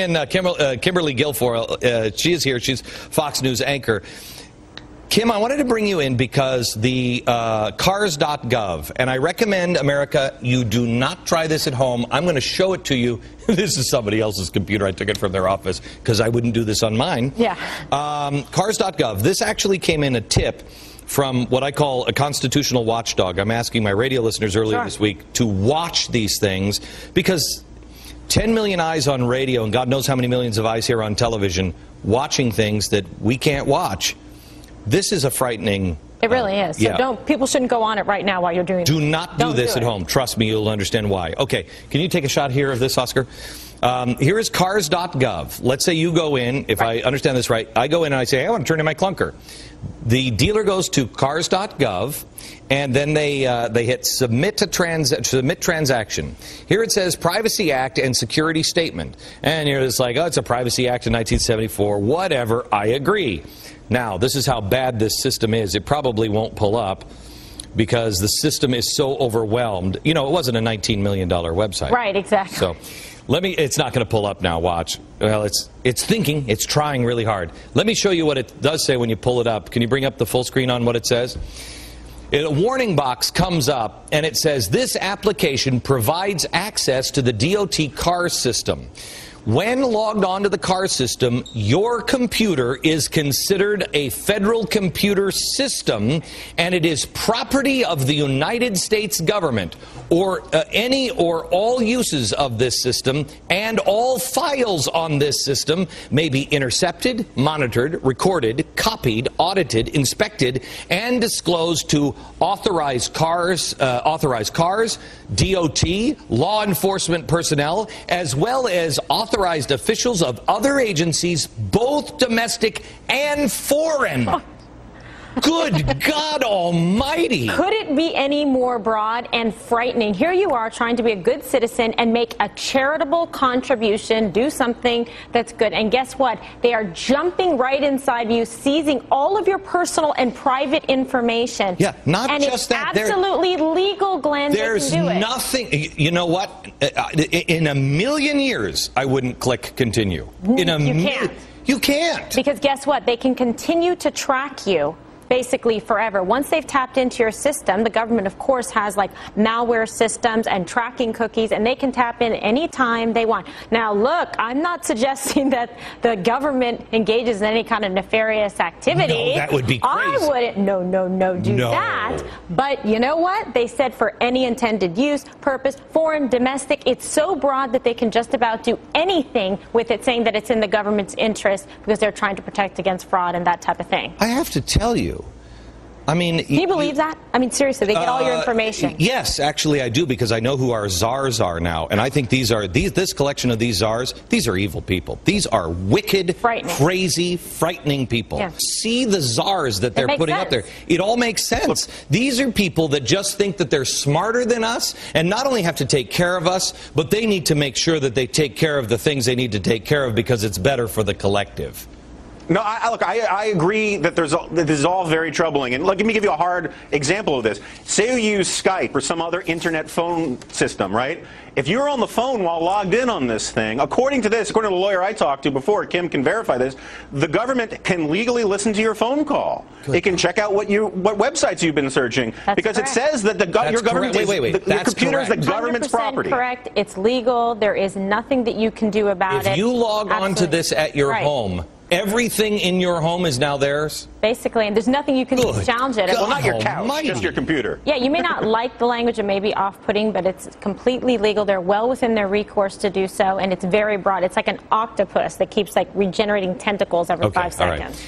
And Kimberly Guilfoyle, she is here. She's Fox News anchor. Kim, I wanted to bring you in because the cars.gov, and I recommend, America, you do not try this at home. I'm going to show it to you. This is somebody else's computer. I took it from their office because I wouldn't do this on mine. Yeah. Cars.gov. This actually came in a tip from what I call a constitutional watchdog. I'm asking my radio listeners earlier this week to watch these things because 10 million eyes on radio and God knows how many millions of eyes here on television watching things that we can't watch. This is a frightening... It really is. So yeah. People shouldn't go on it right now while you're doing it. Do not do this at home. Trust me, you'll understand why. Okay, can you take a shot here of this, Oscar? Here is cars.gov. Let's say you go in, if I understand this right, I go in and I say, I want to turn in my clunker. The dealer goes to cars.gov, and then they hit submit transaction. Here it says Privacy Act and Security Statement. And you're just like, oh, it's a Privacy Act of 1974. Whatever, I agree. Now, this is how bad this system is. It probably won't pull up because the system is so overwhelmed. You know, it wasn't a $19 million website. Right, exactly. So it's not going to pull up now, watch. Well, it's thinking, it's trying really hard. Let me show you what it does say when you pull it up. Can you bring up the full screen on what it says? A warning box comes up and it says, this application provides access to the DOT car system. When logged onto the car system, your computer is considered a federal computer system, and it is property of the United States government, or any or all uses of this system, and all files on this system may be intercepted, monitored, recorded, copied, audited, inspected, and disclosed to authorized cars, DOT, law enforcement personnel, as well as authorized officials of other agencies, both domestic and foreign. Good God Almighty. Could it be any more broad and frightening? Here you are trying to be a good citizen and make a charitable contribution, do something that's good. And guess what? They are jumping right inside you, seizing all of your personal and private information. Yeah, not and just that. And it's absolutely legal, Glenn. There's nothing. You know what? In a million years, I wouldn't click continue. You can't. You can't. Because guess what? They can continue to track you basically forever. Once they've tapped into your system, the government, of course, has like malware systems and tracking cookies, and they can tap in anytime they want. Now, look, I'm not suggesting that the government engages in any kind of nefarious activity. No, that would be crazy. I wouldn't, do that. But you know what? They said for any intended use, purpose, foreign, domestic, it's so broad that they can just about do anything with it, saying that it's in the government's interest because they're trying to protect against fraud and that type of thing. I have to tell you, I mean, do you believe that? I mean, seriously, they get all your information. Yes, actually, I do, because I know who our czars are now, and I think this collection of these czars, these are evil people. These are wicked, crazy, frightening people. Yeah. See the czars that they're putting up there. It all makes sense. Look, these are people that just think that they're smarter than us, and not only have to take care of us, but they need to make sure that they take care of the things they need to take care of because it's better for the collective. No, I agree that this is all very troubling. And let me give you a hard example of this. Say you use Skype or some other internet phone system, right? If you're on the phone while logged in on this thing, according to the lawyer I talked to before, Kim can verify this, the government can legally listen to your phone call. Good. It can check out what websites you've been searching. That's because correct. It says that your government your computer is the government's property. Correct. It's legal. There is nothing that you can do about it. If you log on to this at your home, everything in your home is now theirs? Basically, and there's nothing you can do to challenge it. Well, not your couch, just your computer. Yeah, you may not like the language, it may be off-putting, but it's completely legal. They're well within their recourse to do so, and it's very broad. It's like an octopus that keeps like regenerating tentacles every 5 seconds.